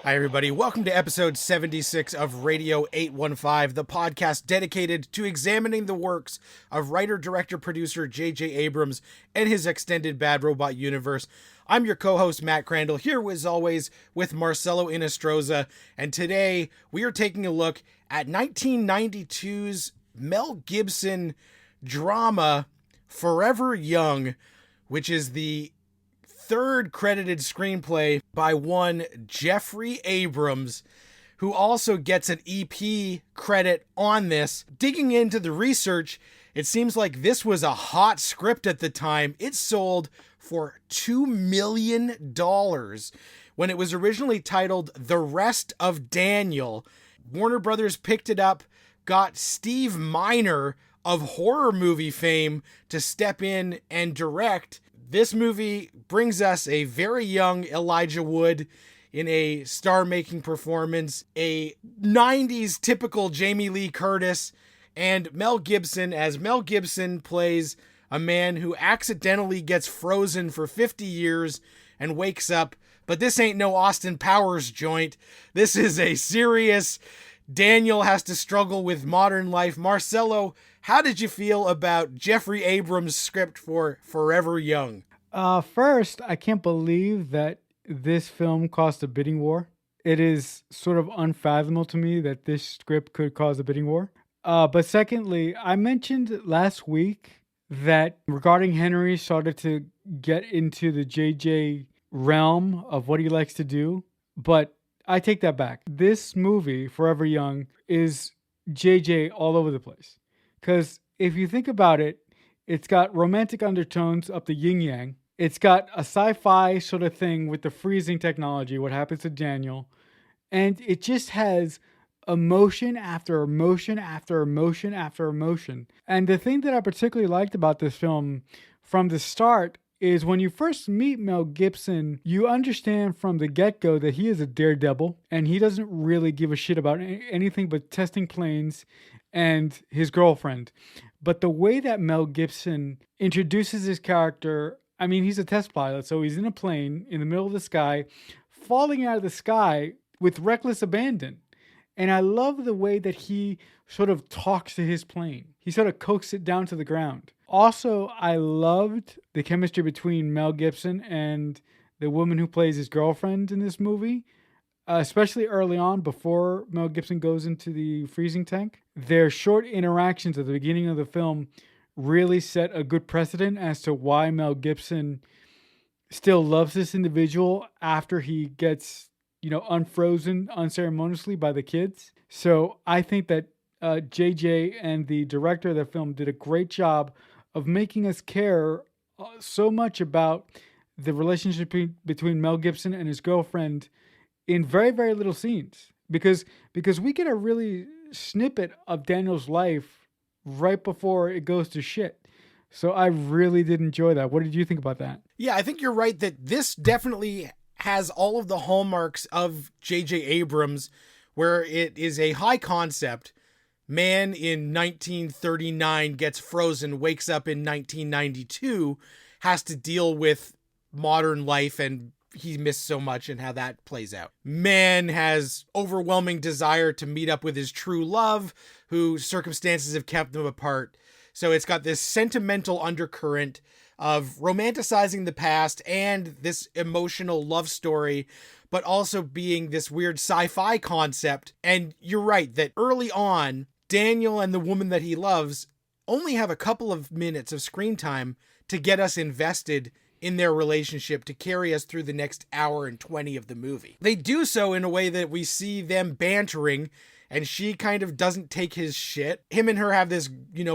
Hi, everybody. Welcome to episode 76 of Radio 815, the podcast dedicated to examining the works of writer, director, producer JJ Abrams and his extended Bad Robot universe. I'm your co-host, Matt Crandall, here as always with Marcelo Inestroza, and today we are taking a look at 1992's Mel Gibson drama Forever Young, which is the third credited screenplay by one JJ Abrams, who also gets an EP credit on this. Digging into the research, it seems like this was a hot script at the time. It sold for $2 million when it was originally titled The Rest of Daniel. Warner Brothers picked it up, got Steve Miner of horror movie fame to step in and direct. This movie brings us a very young Elijah Wood in a star-making performance, a 90s typical Jamie Lee Curtis, and Mel Gibson as Mel Gibson plays a man who accidentally gets frozen for 50 years and wakes up. But this ain't no Austin Powers joint. This is a serious Daniel has to struggle with modern life. Marcelo, how did you feel about JJ Abrams' script for Forever Young? First, I can't believe that this film caused a bidding war. It is sort of unfathomable to me that this script could cause a bidding war. But secondly, I mentioned last week that regarding Henry started to get into the JJ realm of what he likes to do, but I take that back. This movie, Forever Young, is JJ all over the place. Because if you think about it, it's got romantic undertones up the yin-yang. It's got a sci-fi sort of thing with the freezing technology, what happens to Daniel. And it just has emotion after emotion after emotion after emotion. And the thing that I particularly liked about this film from the start is when you first meet Mel Gibson, you understand from the get-go that he is a daredevil and he doesn't really give a shit about anything but testing planes and his girlfriend. But the way that Mel Gibson introduces his character, I mean, he's a test pilot, so he's in a plane in the middle of the sky, falling out of the sky with reckless abandon. And I love the way that he sort of talks to his plane. He sort of coaxes it down to the ground. Also, I loved the chemistry between Mel Gibson and the woman who plays his girlfriend in this movie, especially early on before Mel Gibson goes into the freezing tank. Their short interactions at the beginning of the film really set a good precedent as to why Mel Gibson still loves this individual after he gets, unfrozen unceremoniously by the kids. So I think that JJ and the director of the film did a great job of making us care so much about the relationship between Mel Gibson and his girlfriend in very, very little scenes. Because we get a really snippet of Daniel's life right before it goes to shit. So I really did enjoy that. What did you think about that? Yeah, I think you're right that this definitely has all of the hallmarks of JJ Abrams, where it is a high concept. Man in 1939 gets frozen, wakes up in 1992, has to deal with modern life and he missed so much and how that plays out. Man has overwhelming desire to meet up with his true love, who circumstances have kept them apart. So it's got this sentimental undercurrent of romanticizing the past and this emotional love story, but also being this weird sci-fi concept. And you're right that early on, Daniel and the woman that he loves only have a couple of minutes of screen time to get us invested in their relationship to carry us through the next hour and 20 of the movie. They do so in a way that we see them bantering, and she kind of doesn't take his shit. Him and her have this,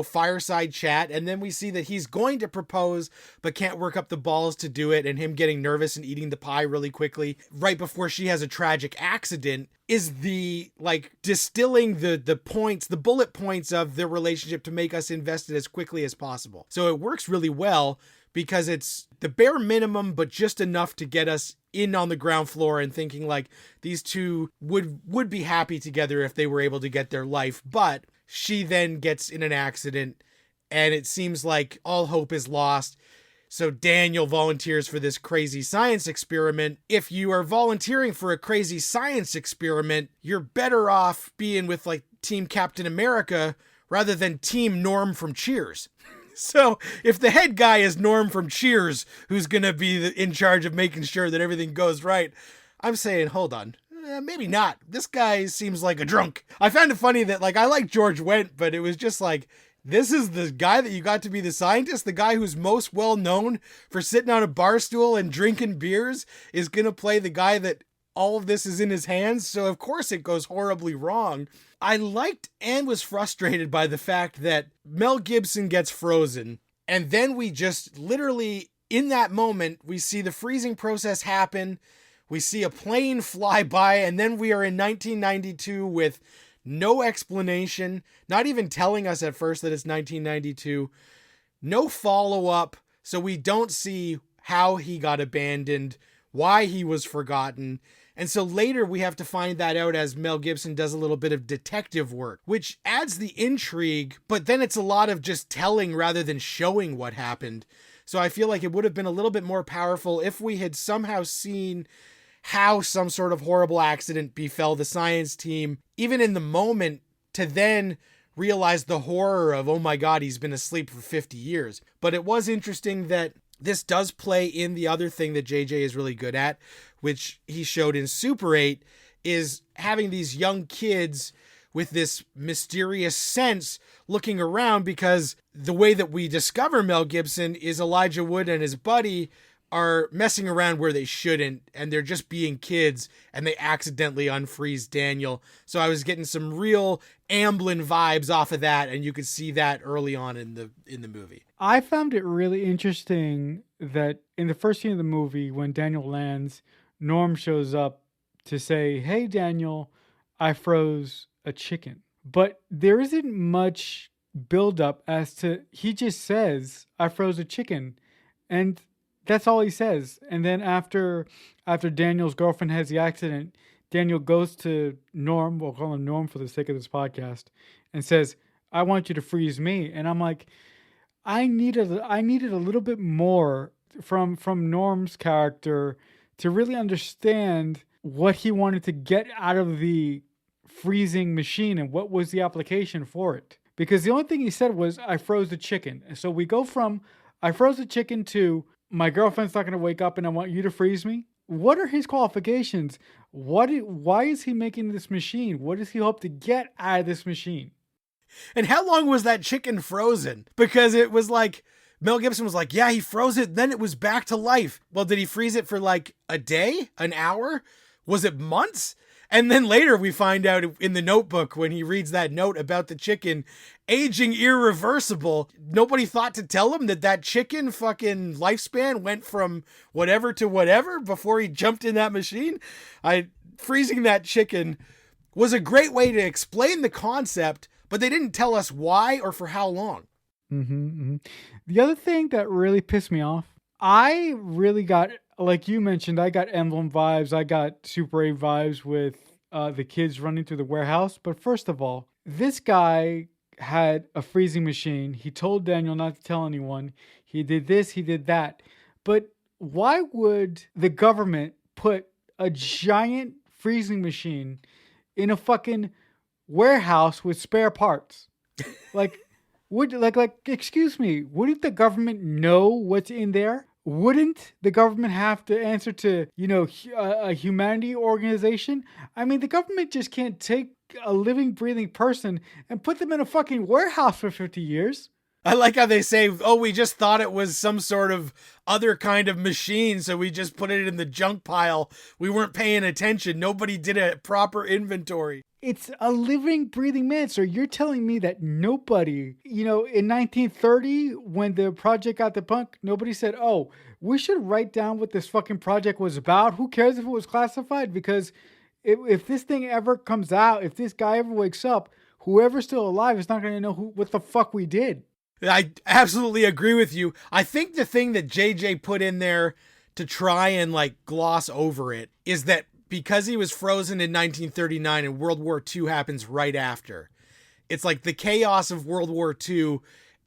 fireside chat, and then we see that he's going to propose, but can't work up the balls to do it, and him getting nervous and eating the pie really quickly right before she has a tragic accident is the, distilling the points, the bullet points of their relationship to make us invested as quickly as possible. So it works really well, because it's the bare minimum, but just enough to get us in on the ground floor and thinking these two would be happy together if they were able to get their life. But she then gets in an accident and it seems like all hope is lost. So Daniel volunteers for this crazy science experiment. If you are volunteering for a crazy science experiment, you're better off being with like Team Captain America rather than Team Norm from Cheers. So if the head guy is Norm from Cheers, who's going to be in charge of making sure that everything goes right, I'm saying, hold on. Maybe not. This guy seems like a drunk. I found it funny that like I like George Wendt, but it was just like, this is the guy that you got to be the scientist, the guy who's most well known for sitting on a bar stool and drinking beers is going to play the guy that all of this is in his hands. So of course it goes horribly wrong. I liked and was frustrated by the fact that Mel Gibson gets frozen. And then we just literally in that moment, we see the freezing process happen. We see a plane fly by, and then we are in 1992 with no explanation, not even telling us at first that it's 1992, no follow-up, so we don't see how he got abandoned, why he was forgotten, and so later we have to find that out as Mel Gibson does a little bit of detective work, which adds the intrigue, but then it's a lot of just telling rather than showing what happened. So I feel like it would have been a little bit more powerful if we had somehow seen how some sort of horrible accident befell the science team, even in the moment, to then realize the horror of, oh my God, he's been asleep for 50 years. But it was interesting that this does play in the other thing that JJ is really good at, which he showed in Super 8, is having these young kids with this mysterious sense looking around, because the way that we discover Mel Gibson is Elijah Wood and his buddy are messing around where they shouldn't, and they're just being kids, and they accidentally unfreeze Daniel. So I was getting some real Amblin vibes off of that, and you could see that early on in the movie. I found it really interesting that in the first scene of the movie, when Daniel lands, Norm shows up to say, "Hey, Daniel, I froze a chicken." But there isn't much buildup as to, he just says, "I froze a chicken." And that's all he says. And then after Daniel's girlfriend has the accident, Daniel goes to Norm, we'll call him Norm for the sake of this podcast, and says, "I want you to freeze me." And I'm like, I needed a little bit more from Norm's character to really understand what he wanted to get out of the freezing machine and what was the application for it. Because the only thing he said was, "I froze the chicken." And so we go from, "I froze the chicken" to, "My girlfriend's not going to wake up and I want you to freeze me." What are his qualifications? Why is he making this machine? What does he hope to get out of this machine? And how long was that chicken frozen? Because it was like, Mel Gibson was like, yeah, he froze it, then it was back to life. Well, did he freeze it for like a day? An hour? Was it months? And then later we find out in the notebook when he reads that note about the chicken aging irreversible. Nobody thought to tell him that chicken fucking lifespan went from whatever to whatever before he jumped in that machine. Freezing that chicken was a great way to explain the concept, but they didn't tell us why or for how long. The other thing that really pissed me off, I really got, like you mentioned, I got Emblem vibes. I got Super 8 vibes with the kids running through the warehouse. But first of all, this guy had a freezing machine. He told Daniel not to tell anyone. He did this, he did that. But why would the government put a giant freezing machine in a fucking warehouse with spare parts? Like, excuse me, wouldn't the government know what's in there? Wouldn't the government have to answer to, a humanity organization? I mean, the government just can't take a living, breathing person and put them in a fucking warehouse for 50 years. I like how they say, oh, we just thought it was some sort of other kind of machine, so we just put it in the junk pile. We weren't paying attention. Nobody did a proper inventory. It's a living, breathing man. So you're telling me that nobody, in 1930, when the project got debunked, nobody said, oh, we should write down what this fucking project was about. Who cares if it was classified? Because if this thing ever comes out, if this guy ever wakes up, whoever's still alive is not going to know what the fuck we did. I absolutely agree with you. I think the thing that JJ put in there to try and gloss over it is that because he was frozen in 1939 and World War II happens right after, it's like the chaos of World War II,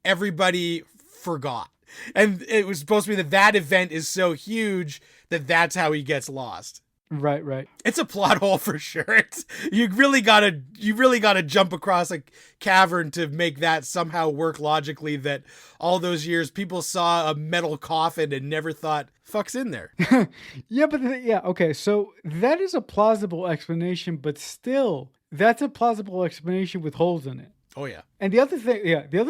everybody forgot. And it was supposed to be that event is so huge that that's how he gets lost. Right. It's a plot hole for sure. You really gotta jump across a cavern to make that somehow work logically, that all those years people saw a metal coffin and never thought, fuck's in there. Okay. So that is a plausible explanation, but still, that's a plausible explanation with holes in it. Oh yeah. And the other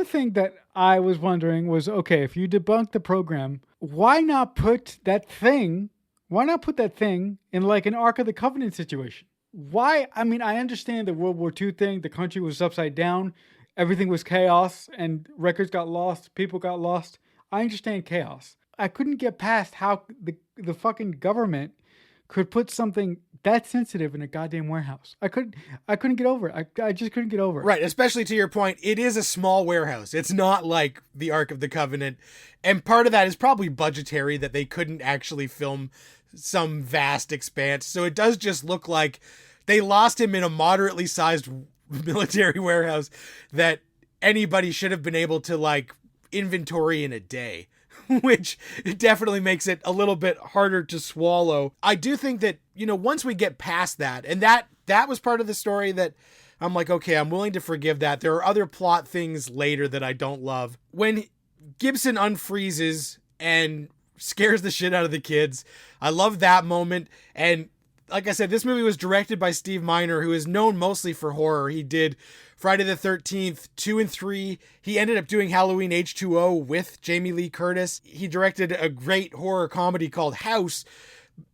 thing that I was wondering was, okay, if you debunk the program, why not put that thing in like an Ark of the Covenant situation? Why? I mean, I understand the World War II thing. The country was upside down. Everything was chaos and records got lost. People got lost. I understand chaos. I couldn't get past how the fucking government could put something that sensitive in a goddamn warehouse. I couldn't get over it. I just couldn't get over it. Right, especially to your point, it is a small warehouse. It's not like the Ark of the Covenant. And part of that is probably budgetary, that they couldn't actually film some vast expanse. So it does just look like they lost him in a moderately sized military warehouse that anybody should have been able to like inventory in a day. Which definitely makes it a little bit harder to swallow. I do think that, once we get past that, and that was part of the story that I'm like, okay, I'm willing to forgive that. There are other plot things later that I don't love. When Gibson unfreezes and scares the shit out of the kids, I love that moment. And like I said, this movie was directed by Steve Miner, who is known mostly for horror. He did Friday the 13th, 2 and 3. He ended up doing Halloween H2O with Jamie Lee Curtis. He directed a great horror comedy called House.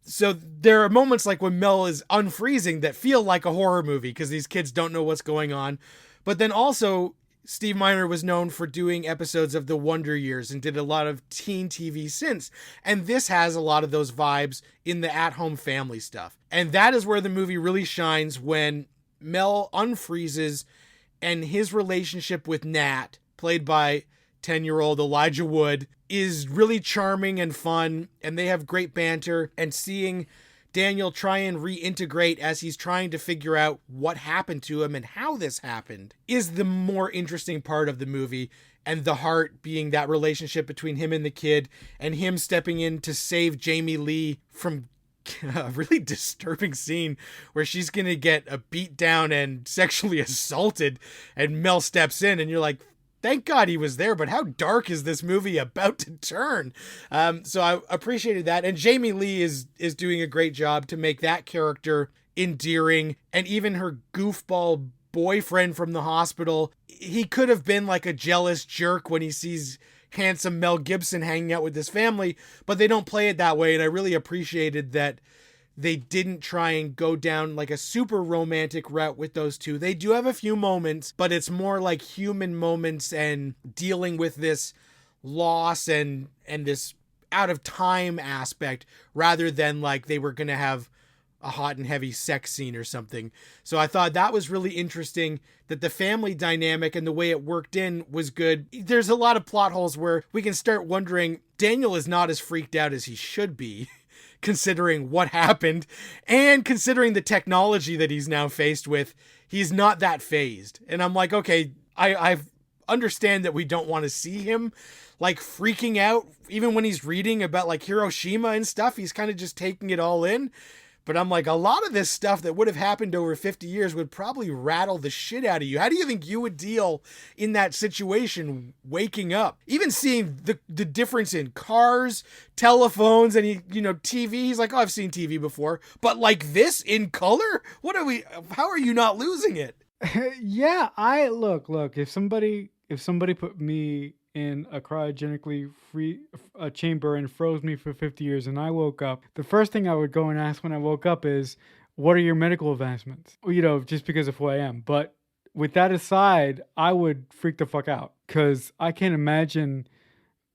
So there are moments like when Mel is unfreezing that feel like a horror movie because these kids don't know what's going on. But then also, Steve Miner was known for doing episodes of The Wonder Years and did a lot of teen TV since. And this has a lot of those vibes in the at-home family stuff. And that is where the movie really shines, when Mel unfreezes and his relationship with Nat, played by 10-year-old Elijah Wood, is really charming and fun. And they have great banter. And seeing Daniel try and reintegrate as he's trying to figure out what happened to him and how this happened is the more interesting part of the movie. And the heart being that relationship between him and the kid, and him stepping in to save Jamie Lee from a really disturbing scene where she's going to get a beat down and sexually assaulted, and Mel steps in and you're like, thank God he was there, but how dark is this movie about to turn? So I appreciated that. And Jamie Lee is doing a great job to make that character endearing. And even her goofball boyfriend from the hospital, he could have been like a jealous jerk when he sees handsome Mel Gibson hanging out with his family, but they don't play it that way. And I really appreciated that they didn't try and go down like a super romantic route with those two. They do have a few moments, but it's more like human moments and dealing with this loss and this out of time aspect, rather than like they were going to have a hot and heavy sex scene or something. So I thought that was really interesting, that the family dynamic and the way it worked in was good. There's a lot of plot holes where we can start wondering, Daniel is not as freaked out as he should be, considering what happened and considering the technology that he's now faced with. He's not that phased. And I'm like, okay, I understand that we don't want to see him like freaking out, even when he's reading about like Hiroshima and stuff. He's kind of just taking it all in. But I'm like, a lot of this stuff that would have happened over 50 years would probably rattle the shit out of you. How do you think you would deal in that situation, waking up? Even seeing the difference in cars, telephones, and TV. He's like, oh, I've seen TV before. But like this in color? How are you not losing it? Yeah, look, if somebody put me in a cryogenically free chamber and froze me for 50 years and I woke up, the first thing I would go and ask when I woke up is, what are your medical advancements? Just because of who I am. But with that aside, I would freak the fuck out, because I can't imagine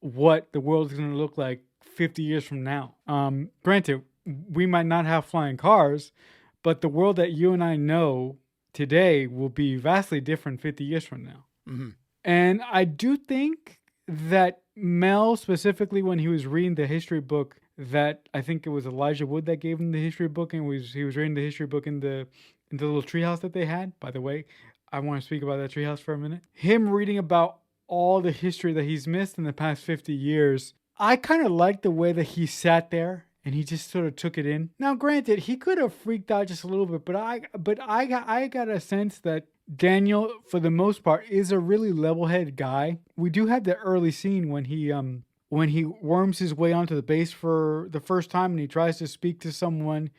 what the world is going to look like 50 years from now. Granted, we might not have flying cars, but the world that you and I know today will be vastly different 50 years from now. Mm-hmm. And I do think that Mel, specifically when he was reading the history book, that I think it was Elijah Wood that gave him the history book, and he was reading the history book in the little treehouse that they had. By the way, I want to speak about that treehouse for a minute. Him reading about all the history that he's missed in the past 50 years. I kind of like the way that he sat there and he just sort of took it in. Now, granted, he could have freaked out just a little bit, but I got a sense that Daniel, for the most part, is a really level-headed guy. We do have the early scene when he worms his way onto the base for the first time and he tries to speak to someone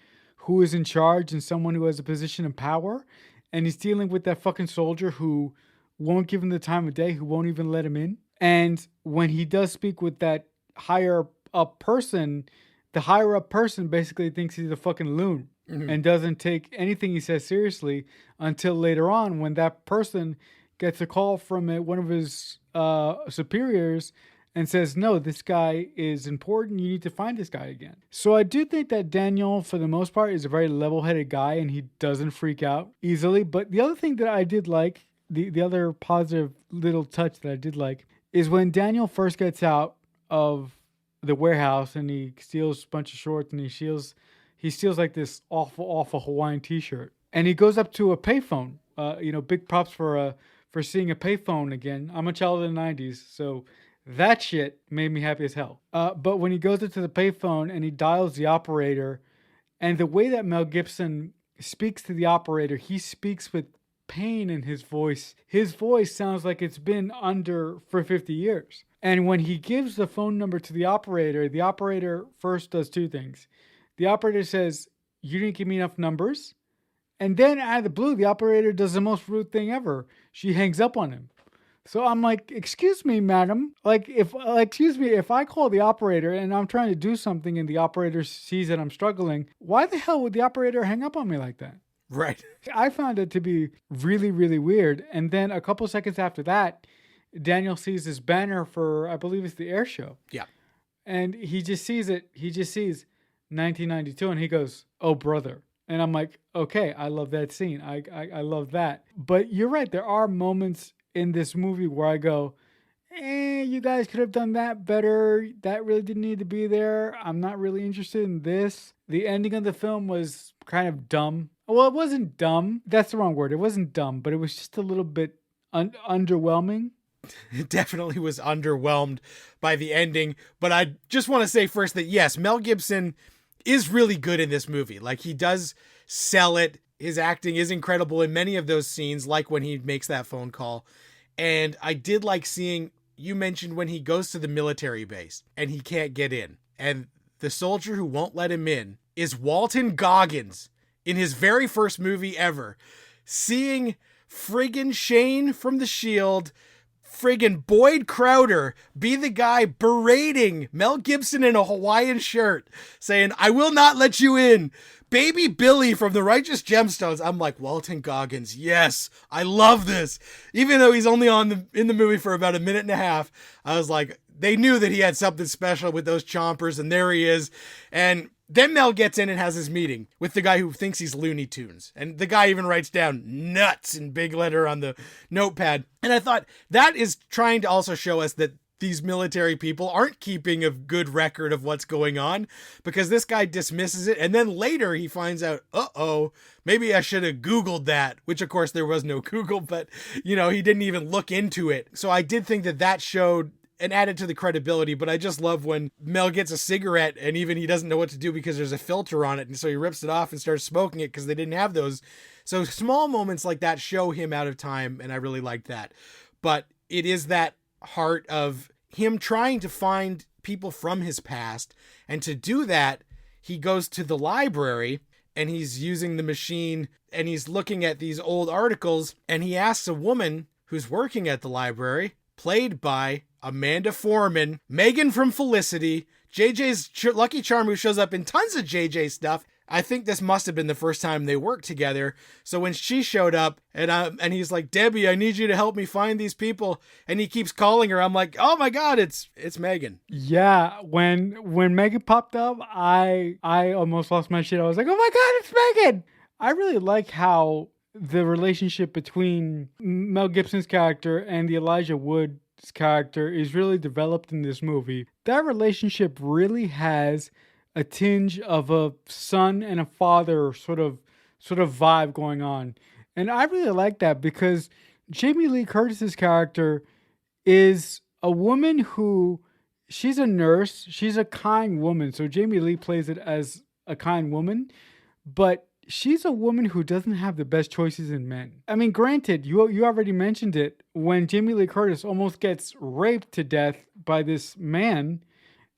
who is in charge and someone who has a position of power, and he's dealing with that fucking soldier who won't give him the time of day, who won't even let him in. And when he does speak with that higher up person, the higher up person basically thinks he's a fucking loon and doesn't take anything he says seriously until later on when that person gets a call from one of his superiors and says, no, this guy is important. You need to find this guy again. So I do think that Daniel, for the most part, is a very level-headed guy and he doesn't freak out easily. But the other thing that I did like, the other positive little touch that I did like, is when Daniel first gets out of the warehouse and he steals a bunch of shorts and he steals like this awful Hawaiian t-shirt. And he goes up to a payphone. Big props for seeing a payphone again. I'm a child of the 90s, so that shit made me happy as hell. But when he goes into the payphone and he dials the operator, and the way that Mel Gibson speaks to the operator, he speaks with pain in his voice. His voice sounds like it's been under for 50 years. And when he gives the phone number to the operator first does two things. The operator says, you didn't give me enough numbers. And then out of the blue, the operator does the most rude thing ever. She hangs up on him. So I'm like, excuse me, madam. Excuse me, if I call the operator and I'm trying to do something and the operator sees that I'm struggling, why the hell would the operator hang up on me like that? Right. I found it to be really, really weird. And then a couple seconds after that, Daniel sees this banner for, I believe it's the air show. Yeah. And he just sees it. He just sees 1992 and he goes, oh, brother. And I'm like, okay, I love that scene. I love that. But you're right. There are moments in this movie where I go, you guys could have done that better. That really didn't need to be there. I'm not really interested in this. The ending of the film was kind of dumb. Well, it wasn't dumb. That's the wrong word. It wasn't dumb, but it was just a little bit underwhelming. It definitely was underwhelmed by the ending. But I just want to say first that, yes, Mel Gibson is really good in this movie. Like, he does sell it. His acting is incredible in many of those scenes, like when he makes that phone call. And I did like seeing, you mentioned when he goes to the military base and he can't get in. And the soldier who won't let him in is Walton Goggins in his very first movie ever. Seeing friggin' Shane from The Shield, friggin' Boyd Crowder be the guy berating Mel Gibson in a Hawaiian shirt, saying, I will not let you in. Baby Billy from The Righteous Gemstones. I'm like, Walton Goggins, yes, I love this. Even though he's only in the movie for about a minute and a half, I was like, they knew that he had something special with those chompers, and there he is. And then Mel gets in and has his meeting with the guy who thinks he's Looney Tunes. And the guy even writes down nuts in big letter on the notepad. And I thought that is trying to also show us that these military people aren't keeping a good record of what's going on, because this guy dismisses it. And then later he finds out, maybe I should have Googled that, which of course there was no Google, but he didn't even look into it. So I did think that showed and added to the credibility. But I just love when Mel gets a cigarette and even he doesn't know what to do because there's a filter on it. And so he rips it off and starts smoking it because they didn't have those. So small moments like that show him out of time. And I really liked that. But it is that heart of him trying to find people from his past. And to do that, he goes to the library and he's using the machine and he's looking at these old articles. And he asks a woman who's working at the library, played by Amanda Foreman, Megan from Felicity, JJ's Lucky Charm, who shows up in tons of JJ stuff. I think this must have been the first time they worked together. So when she showed up and he's like, Debbie, I need you to help me find these people. And he keeps calling her. I'm like, oh my God, it's Megan. Yeah. When Megan popped up, I almost lost my shit. I was like, oh my God, it's Megan. I really like how the relationship between Mel Gibson's character and the Elijah Wood's character is really developed in this movie. That relationship really has a tinge of a son and a father sort of vibe going on. And I really like that because Jamie Lee Curtis's character is a woman who, she's a nurse. She's a kind woman. So Jamie Lee plays it as a kind woman, but she's a woman who doesn't have the best choices in men. I mean, granted, you already mentioned it when Jamie Lee Curtis almost gets raped to death by this man.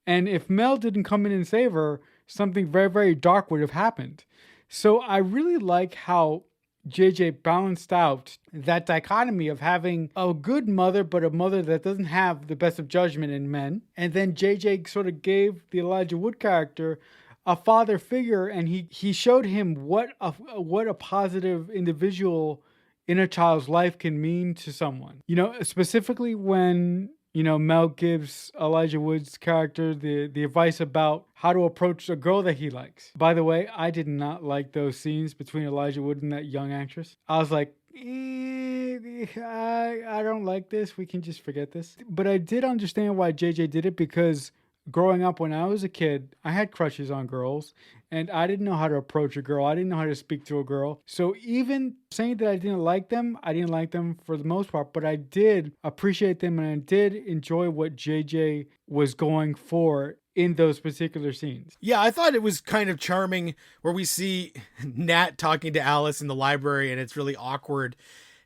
And if Mel didn't come in and save her, something very, very dark would have happened. So I really like how JJ balanced out that dichotomy of having a good mother, but a mother that doesn't have the best of judgment in men. And then JJ sort of gave the Elijah Wood character a father figure, and he showed him what a positive individual in a child's life can mean to someone. You know, specifically when, you know, Mel gives Elijah Wood's character the advice about how to approach a girl that he likes. By the way, I did not like those scenes between Elijah Wood and that young actress. I was like, I don't like this. We can just forget this. But I did understand why JJ did it, because growing up when I was a kid, I had crushes on girls, and I didn't know how to approach a girl. I didn't know how to speak to a girl. So even saying that I didn't like them for the most part, but I did appreciate them, and I did enjoy what JJ was going for in those particular scenes. Yeah, I thought it was kind of charming where we see Nat talking to Alice in the library, and it's really awkward.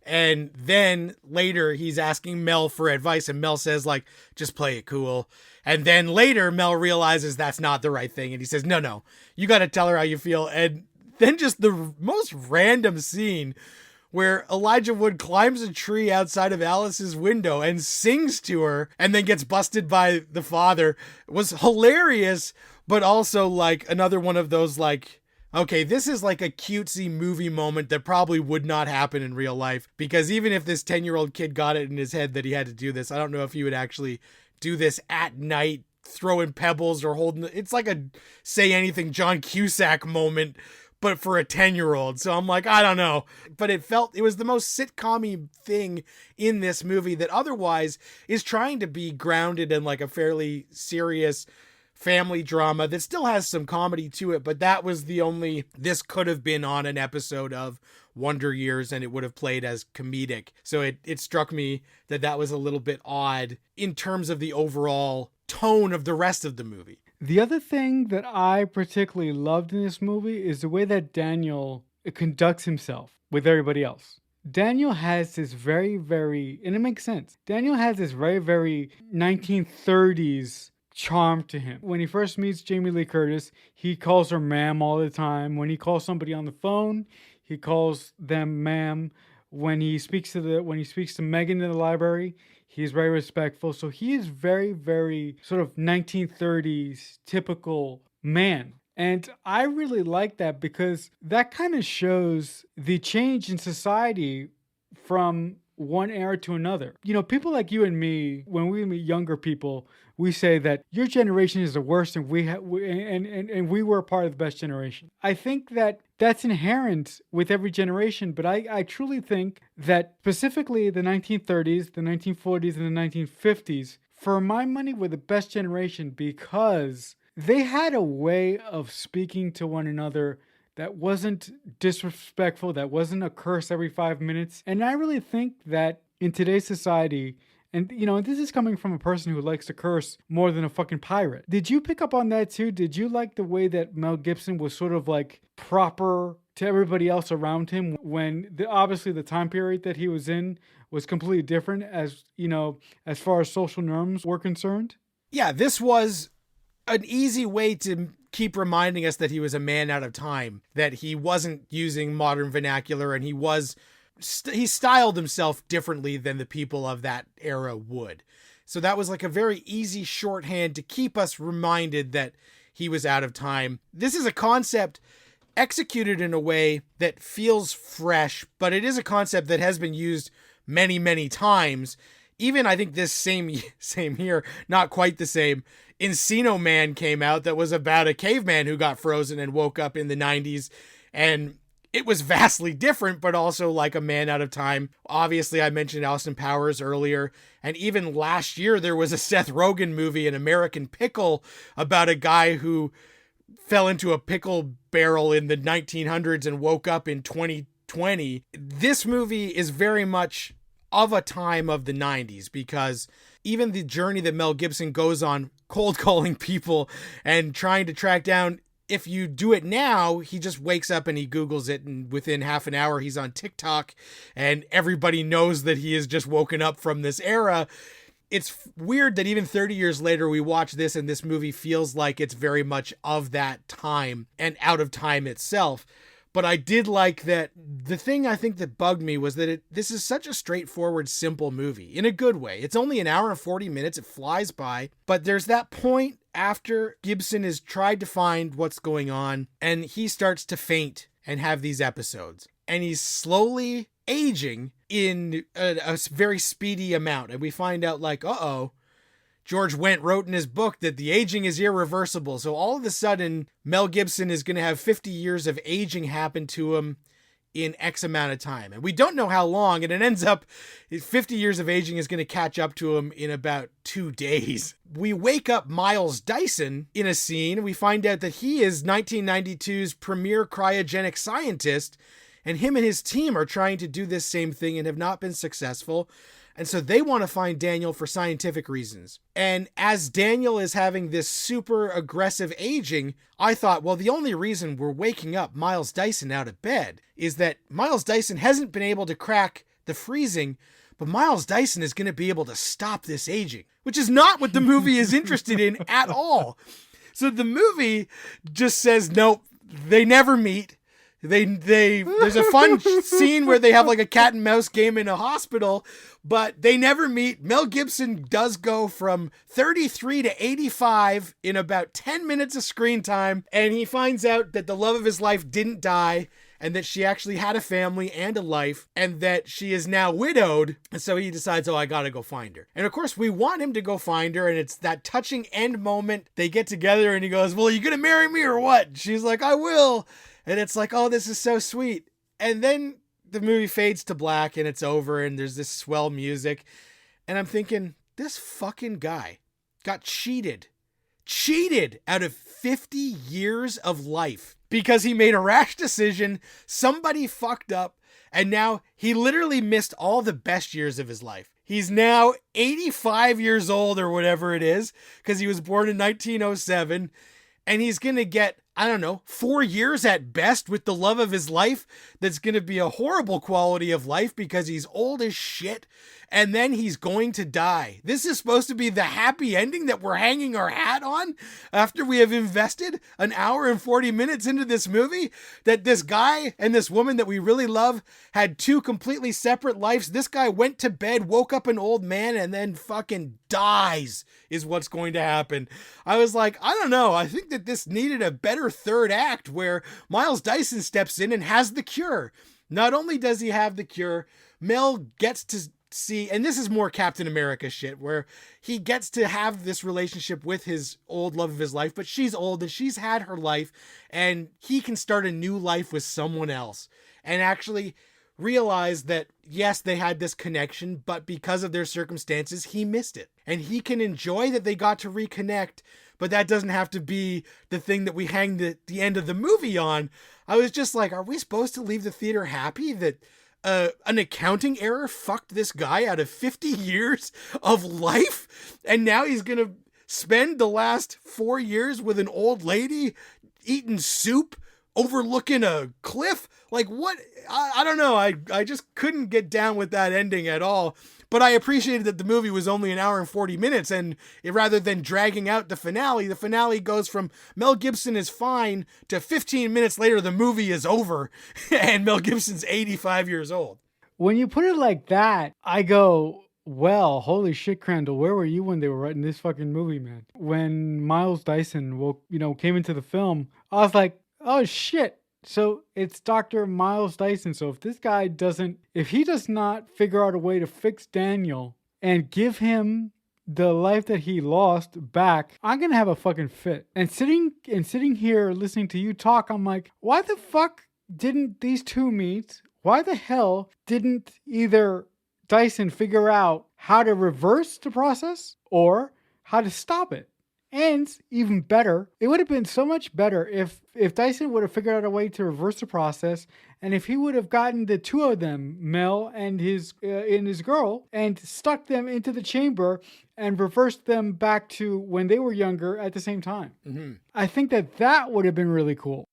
And then later he's asking Mel for advice, and Mel says, like, just play it cool. And then later Mel realizes that's not the right thing, and he says, no, you got to tell her how you feel. And then just the most random scene where Elijah Wood climbs a tree outside of Alice's window and sings to her and then gets busted by the father was hilarious, but also like another one of those, like, okay, this is like a cutesy movie moment that probably would not happen in real life, because even if this 10-year-old kid got it in his head that he had to do this, I don't know if he would actually do this at night, throwing pebbles or holding, it's like a Say Anything John Cusack moment, but for a 10-year-old. So I'm like, I don't know. But it was the most sitcom-y thing in this movie that otherwise is trying to be grounded in like a fairly serious family drama that still has some comedy to it. But that was this could have been on an episode of Wonder Years and it would have played as comedic. So it struck me that was a little bit odd in terms of the overall tone of the rest of the movie. The other thing that I particularly loved in this movie is the way that Daniel conducts himself with everybody else. Daniel has this very, very, and it makes sense, Daniel has this very, very 1930s charm to him. When he first meets Jamie Lee Curtis, he calls her ma'am all the time. When he calls somebody on the phone, he calls them ma'am. When he speaks to Megan in the library, he's very respectful. So he is very, very sort of 1930s typical man. And I really like that, because that kind of shows the change in society from one era to another. You know, people like you and me, when we meet younger people, we say that your generation is the worst, and we were a part of the best generation. I think that that's inherent with every generation, but I truly think that specifically the 1930s, the 1940s, and the 1950s, for my money, were the best generation, because they had a way of speaking to one another that wasn't disrespectful, that wasn't a curse every 5 minutes. And I really think that in today's society, and you know, this is coming from a person who likes to curse more than a fucking pirate. Did you pick up on that too? Did you like the way that Mel Gibson was sort of like proper to everybody else around him, when obviously the time period that he was in was completely different, as you know, as far as social norms were concerned? Yeah, this was an easy way to keep reminding us that he was a man out of time, that he wasn't using modern vernacular, and he styled himself differently than the people of that era would. So that was like a very easy shorthand to keep us reminded that he was out of time. This is a concept executed in a way that feels fresh, but it is a concept that has been used many, many times. Even I think this same year, not quite the same, Encino Man came out, that was about a caveman who got frozen and woke up in the 90s. And it was vastly different, but also like a man out of time. Obviously, I mentioned Austin Powers earlier. And even last year, there was a Seth Rogen movie, An American Pickle, about a guy who fell into a pickle barrel in the 1900s and woke up in 2020. This movie is very much of a time of the 90s, because even the journey that Mel Gibson goes on, cold calling people and trying to track down, if you do it now, he just wakes up and he Googles it, and within half an hour he's on TikTok and everybody knows that he has just woken up from this era. It's weird that even 30 years later we watch this and this movie feels like it's very much of that time and out of time itself. But I did like that. The thing I think that bugged me was that this is such a straightforward, simple movie in a good way. It's only an hour and 40 minutes. It flies by. But there's that point after Gibson has tried to find what's going on and he starts to faint and have these episodes. And he's slowly aging in a very speedy amount. And we find out like, George Wendt wrote in his book that the aging is irreversible. So all of a sudden, Mel Gibson is going to have 50 years of aging happen to him in X amount of time. And we don't know how long, and it ends up 50 years of aging is going to catch up to him in about 2 days. We wake up Miles Dyson in a scene. We find out that he is 1992's premier cryogenic scientist, and him and his team are trying to do this same thing and have not been successful. And so they want to find Daniel for scientific reasons. And as Daniel is having this super aggressive aging, I thought, well, the only reason we're waking up Miles Dyson out of bed is that Miles Dyson hasn't been able to crack the freezing, but Miles Dyson is going to be able to stop this aging, which is not what the movie is interested in at all. So the movie just says, nope, they never meet. There's a fun scene where they have like a cat and mouse game in a hospital, but they never meet. Mel Gibson does go from 33 to 85 in about 10 minutes of screen time. And he finds out that the love of his life didn't die, and that she actually had a family and a life, and that she is now widowed. And so he decides, I gotta go find her. And of course we want him to go find her. And it's that touching end moment. They get together and he goes, well, are you gonna marry me or what? She's like, I will. And it's like, oh, this is so sweet. And then the movie fades to black and it's over and there's this swell music. And I'm thinking, this fucking guy got cheated out of 50 years of life because he made a rash decision. Somebody fucked up. And now he literally missed all the best years of his life. He's now 85 years old or whatever it is because he was born in 1907. And he's going to get, 4 years at best with the love of his life. That's going to be a horrible quality of life because he's old as shit. And then he's going to die. This is supposed to be the happy ending that we're hanging our hat on after we have invested an hour and 40 minutes into this movie. That this guy and this woman that we really love had two completely separate lives. This guy went to bed, woke up an old man, and then fucking dies is what's going to happen. I was like, I don't know. I think that this needed a better third act where Miles Dyson steps in and has the cure. Not only does he have the cure, Mel gets to see, and this is more Captain America shit, where he gets to have this relationship with his old love of his life, but she's old and she's had her life, and he can start a new life with someone else and actually realize that, yes, they had this connection, but because of their circumstances, he missed it. And he can enjoy that they got to reconnect, but that doesn't have to be the thing that we hang the end of the movie on. I was just like, are we supposed to leave the theater happy that an accounting error fucked this guy out of 50 years of life? And now he's going to spend the last 4 years with an old lady eating soup overlooking a cliff? Like, what? I don't know. I just couldn't get down with that ending at all. But I appreciated that the movie was only an hour and 40 minutes, and rather than dragging out the finale goes from Mel Gibson is fine to 15 minutes later, the movie is over, and Mel Gibson's 85 years old. When you put it like that, I go, well, holy shit, Crandall, where were you when they were writing this fucking movie, man? When Miles Dyson came into the film, I was like, oh shit. So it's Dr. Miles Dyson. So if he does not figure out a way to fix Daniel and give him the life that he lost back, I'm going to have a fucking fit. And sitting here listening to you talk, I'm like, why the fuck didn't these two meet? Why the hell didn't either Dyson figure out how to reverse the process or how to stop it? And even better, it would have been so much better if Dyson would have figured out a way to reverse the process, and if he would have gotten the two of them, Mel and his girl, and stuck them into the chamber and reversed them back to when they were younger at the same time. Mm-hmm. I think that would have been really cool.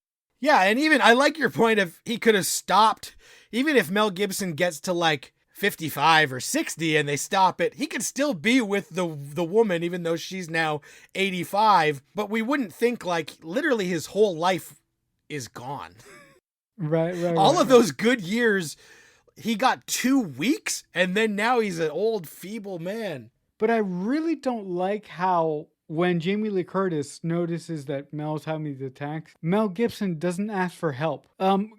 Yeah, and even I like your point of he could have stopped, even if Mel Gibson gets to like 55 or 60 and they stop it, he could still be with the woman even though she's now 85, but we wouldn't think like literally his whole life is gone. Right. All of those good years, he got 2 weeks and then now he's an old feeble man. But I really don't like how when Jamie Lee Curtis notices that Mel's having these attacks, Mel Gibson doesn't ask for help.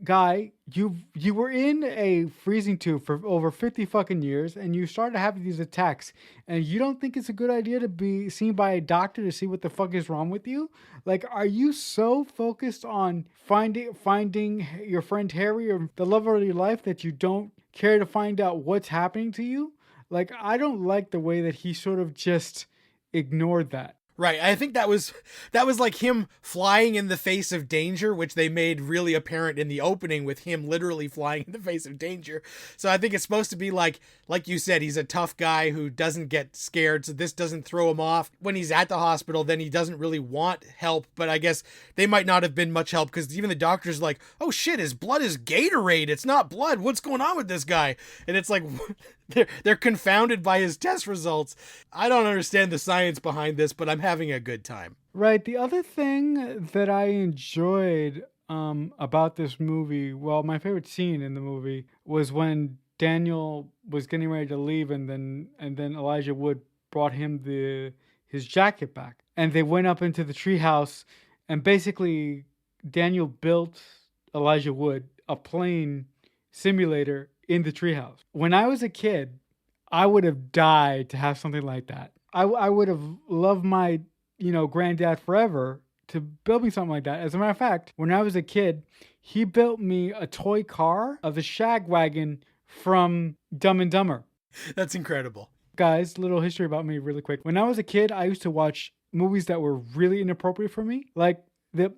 Guy, you were in a freezing tube for over 50 fucking years and you started having these attacks and you don't think it's a good idea to be seen by a doctor to see what the fuck is wrong with you? Like, are you so focused on finding your friend Harry or the love of your life that you don't care to find out what's happening to you? Like, I don't like the way that he sort of just ignored that. Right. I think that was like him flying in the face of danger, which they made really apparent in the opening with him literally flying in the face of danger. So I think it's supposed to be like you said, he's a tough guy who doesn't get scared. So this doesn't throw him off. When he's at the hospital, then he doesn't really want help. But I guess they might not have been much help because even the doctor's like, oh shit, his blood is Gatorade. It's not blood. What's going on with this guy? And it's like, they're confounded by his test results. I don't understand the science behind this, but I'm having a good time. Right. The other thing that I enjoyed about this movie, well, my favorite scene in the movie was when Daniel was getting ready to leave, and then Elijah Wood brought him his jacket back, and they went up into the treehouse, and basically Daniel built Elijah Wood a plane simulator in the treehouse. When I was a kid, I would have died to have something like that. I would have loved my, granddad forever to build me something like that. As a matter of fact, when I was a kid, he built me a toy car of the shag wagon from Dumb and Dumber. That's incredible. Guys, little history about me really quick. When I was a kid, I used to watch movies that were really inappropriate for me. Like the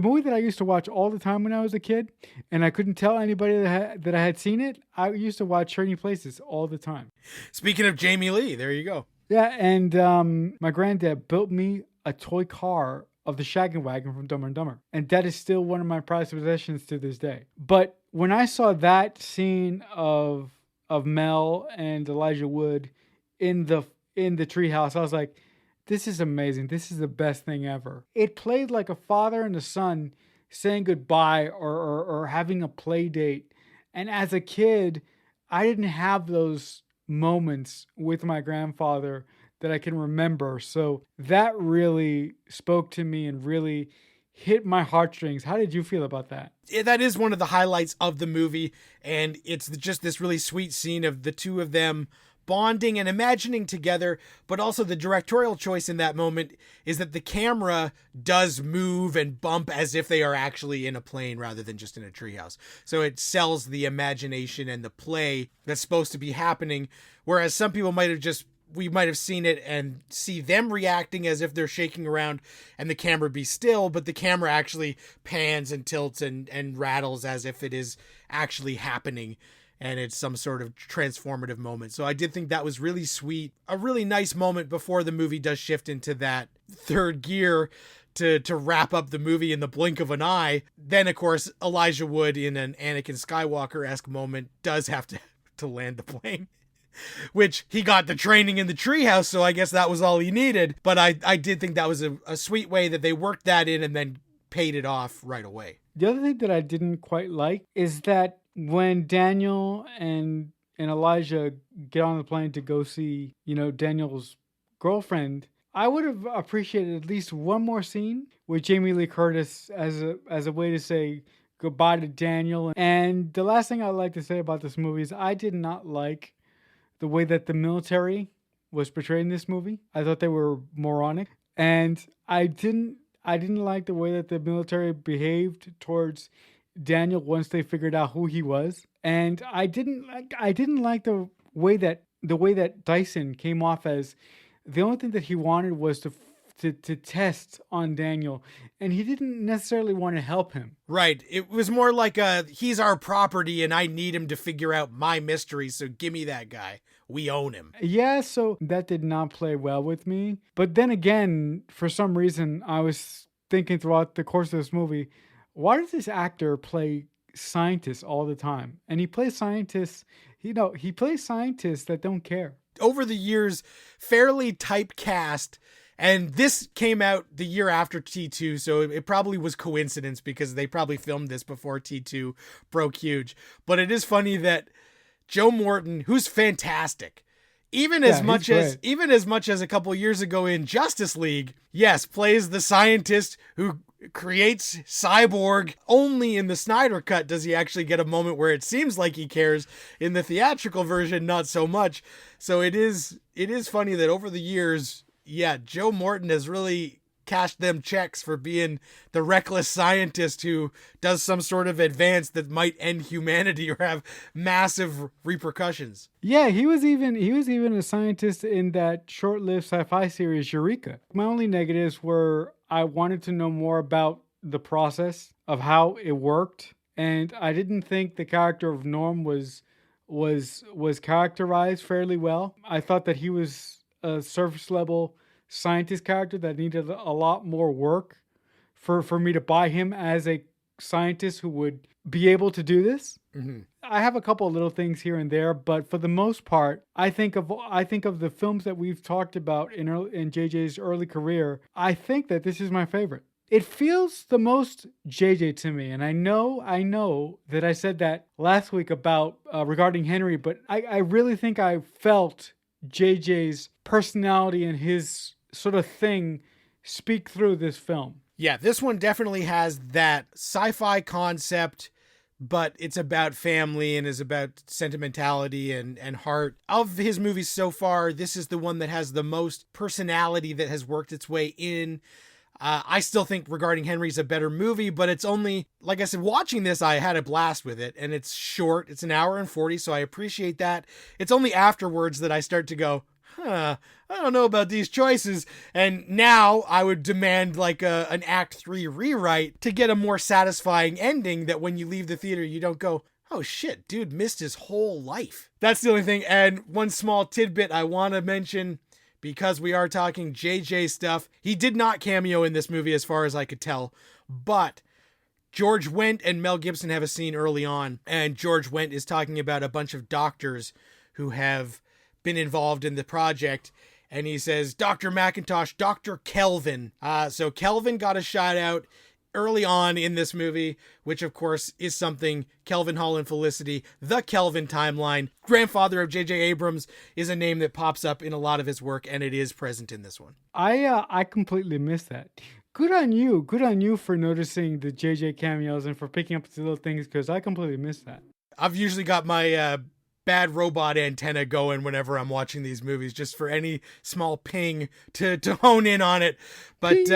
movie that I used to watch all the time when I was a kid, and I couldn't tell anybody that I had seen it. I used to watch Trading Places all the time. Speaking of Jamie Lee, there you go. Yeah, and my granddad built me a toy car of the Shaggin' Wagon from Dumb and Dumber, and that is still one of my prized possessions to this day. But when I saw that scene of Mel and Elijah Wood in the treehouse, I was like, this is amazing. This is the best thing ever. It played like a father and a son saying goodbye or having a play date. And as a kid, I didn't have those moments with my grandfather that I can remember. So that really spoke to me and really hit my heartstrings. How did you feel about that? Yeah, that is one of the highlights of the movie. And it's just this really sweet scene of the two of them bonding and imagining together, but also the directorial choice in that moment is that the camera does move and bump as if they are actually in a plane rather than just in a treehouse. So it sells the imagination and the play that's supposed to be happening, whereas some people we might have seen it and see them reacting as if they're shaking around and the camera be still, but the camera actually pans and tilts and rattles as if it is actually happening. And it's some sort of transformative moment. So I did think that was really sweet. A really nice moment before the movie does shift into that third gear to wrap up the movie in the blink of an eye. Then, of course, Elijah Wood in an Anakin Skywalker-esque moment does have to land the plane, which he got the training in the treehouse, so I guess that was all he needed. But I did think that was a sweet way that they worked that in and then paid it off right away. The other thing that I didn't quite like is that when Daniel and Elijah get on the plane to go see, Daniel's girlfriend, I would have appreciated at least one more scene with Jamie Lee Curtis as a way to say goodbye to Daniel. And the last thing I'd like to say about this movie is I did not like the way that the military was portrayed in this movie. I thought they were moronic, and I didn't like the way that the military behaved towards Daniel once they figured out who he was. And I didn't like the way that Dyson came off as the only thing that he wanted was to to test on Daniel, and he didn't necessarily want to help him. Right. It was more like he's our property and I need him to figure out my mystery, so give me that guy. We own him. Yeah, so that did not play well with me. But then again, for some reason, I was thinking throughout the course of this movie, why does this actor play scientists all the time? And he plays scientists, he plays scientists that don't care. Over the years, fairly typecast. And this came out the year after T2, so it probably was coincidence because they probably filmed this before T2 broke huge. But it is funny that Joe Morton, who's fantastic, even as much as a couple years ago in Justice League, yes, plays the scientist who creates Cyborg. Only in the Snyder cut does he actually get a moment where it seems like he cares. In the theatrical version, not so much. So it is funny that over the years, yeah, Joe Morton has really cashed them checks for being the reckless scientist who does some sort of advance that might end humanity or have massive repercussions. Yeah, he was even a scientist in that short-lived sci-fi series Eureka. My only negatives were I wanted to know more about the process of how it worked, and I didn't think the character of Norm was characterized fairly well. I thought that he was a surface level scientist character that needed a lot more work for me to buy him as a scientist who would be able to do this. Mm-hmm. I have a couple of little things here and there, but for the most part, I think of the films that we've talked about in JJ's early career. I think that this is my favorite. It feels the most JJ to me, and I know that I said that last week about regarding Henry, but I really think I felt JJ's personality and his sort of thing speak through this film. Yeah, this one definitely has that sci-fi concept, but it's about family and is about sentimentality and heart. Of his movies so far, this is the one that has the most personality that has worked its way in. I still think Regarding Henry's a better movie, but it's only, like I said, watching this, I had a blast with it, and it's short. It's an hour and 40, so I appreciate that. It's only afterwards that I start to go, I don't know about these choices. And now I would demand like an Act 3 rewrite to get a more satisfying ending that when you leave the theater, you don't go, oh shit, dude missed his whole life. That's the only thing. And one small tidbit I want to mention, because we are talking JJ stuff, he did not cameo in this movie as far as I could tell, but George Wendt and Mel Gibson have a scene early on, and George Wendt is talking about a bunch of doctors who have been involved in the project, and he says, Dr. McIntosh, Dr. Kelvin. So Kelvin got a shout out early on in this movie, which of course is something Kelvin Hall and Felicity, the Kelvin timeline, grandfather of JJ Abrams, is a name that pops up in a lot of his work, and it is present in this one. I completely missed that. Good on you for noticing the JJ cameos and for picking up the little things, because I completely missed that. I've usually got my bad robot antenna going whenever I'm watching these movies, just for any small ping to hone in on it. But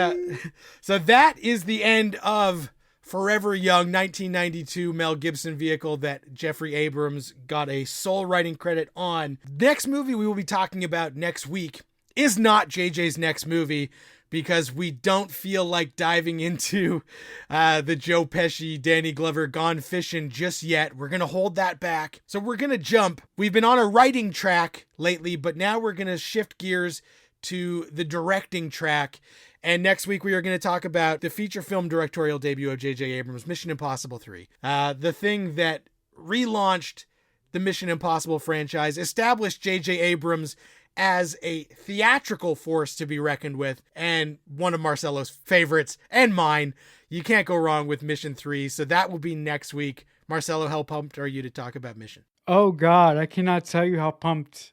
so that is the end of Forever Young, 1992 Mel Gibson vehicle that Jeffrey Abrams got a sole writing credit on. Next movie we will be talking about next week is not JJ's next movie, because we don't feel like diving into the Joe Pesci, Danny Glover Gone Fishing just yet. We're going to hold that back. So we're going to jump. We've been on a writing track lately, but now we're going to shift gears to the directing track. And next week we are going to talk about the feature film directorial debut of JJ Abrams, Mission Impossible 3. The thing that relaunched the Mission Impossible franchise, established JJ Abrams as a theatrical force to be reckoned with, and one of Marcelo's favorites and mine. You can't go wrong with Mission 3, so that will be next week. Marcelo, how pumped are you to talk about Mission? Oh God, I cannot tell you how pumped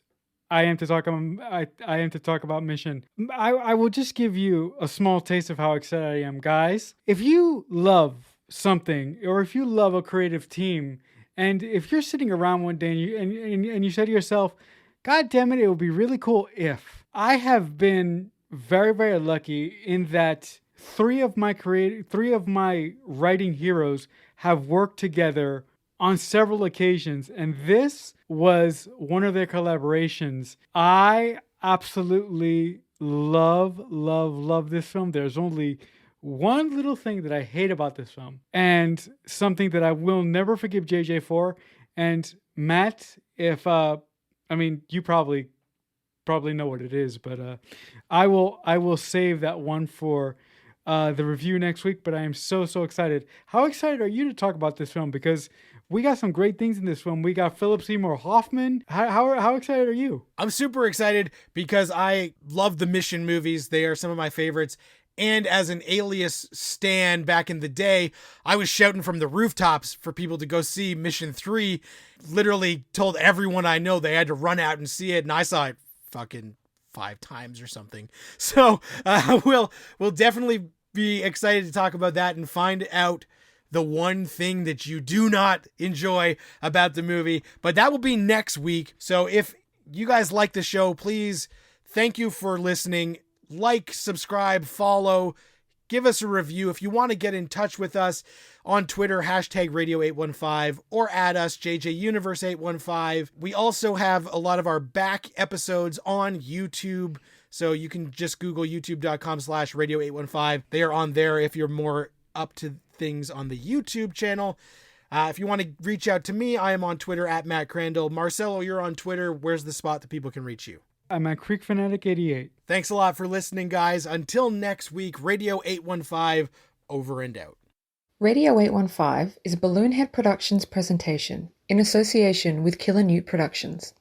I am to talk about. I am to talk about Mission. I will just give you a small taste of how excited I am, guys. If you love something, or if you love a creative team, and if you're sitting around one day and you say to yourself, God damn it, it would be really cool if. I have been very, very lucky in that three of my writing heroes have worked together on several occasions, and this was one of their collaborations. I absolutely love this film. There's only one little thing that I hate about this film, and something that I will never forgive JJ for. And Matt, if I mean, you probably know what it is, but I will save that one for the review next week. But I am so excited. How excited are you to talk about this film? Because we got some great things in this film. We got Philip Seymour Hoffman. How excited are you? I'm super excited because I love the Mission movies. They are some of my favorites. And as an Alias stan back in the day, I was shouting from the rooftops for people to go see Mission 3. Literally told everyone I know they had to run out and see it. And I saw it fucking 5 times or something. So we'll definitely be excited to talk about that and find out the one thing that you do not enjoy about the movie. But that will be next week. So if you guys like the show, please, thank you for listening. Like, subscribe, follow, give us a review. If you want to get in touch with us on Twitter, hashtag Radio815, or add us, JJUniverse815. We also have a lot of our back episodes on YouTube. So you can just Google youtube.com/Radio815. They are on there if you're more up to things on the YouTube channel. If you want to reach out to me, I am on Twitter at Matt Crandall. Marcelo, you're on Twitter. Where's the spot that people can reach you? I'm at Creek Fanatic 88. Thanks a lot for listening, guys. Until next week, Radio 815, over and out. Radio 815 is a Balloonhead Productions presentation in association with Killer Newt Productions.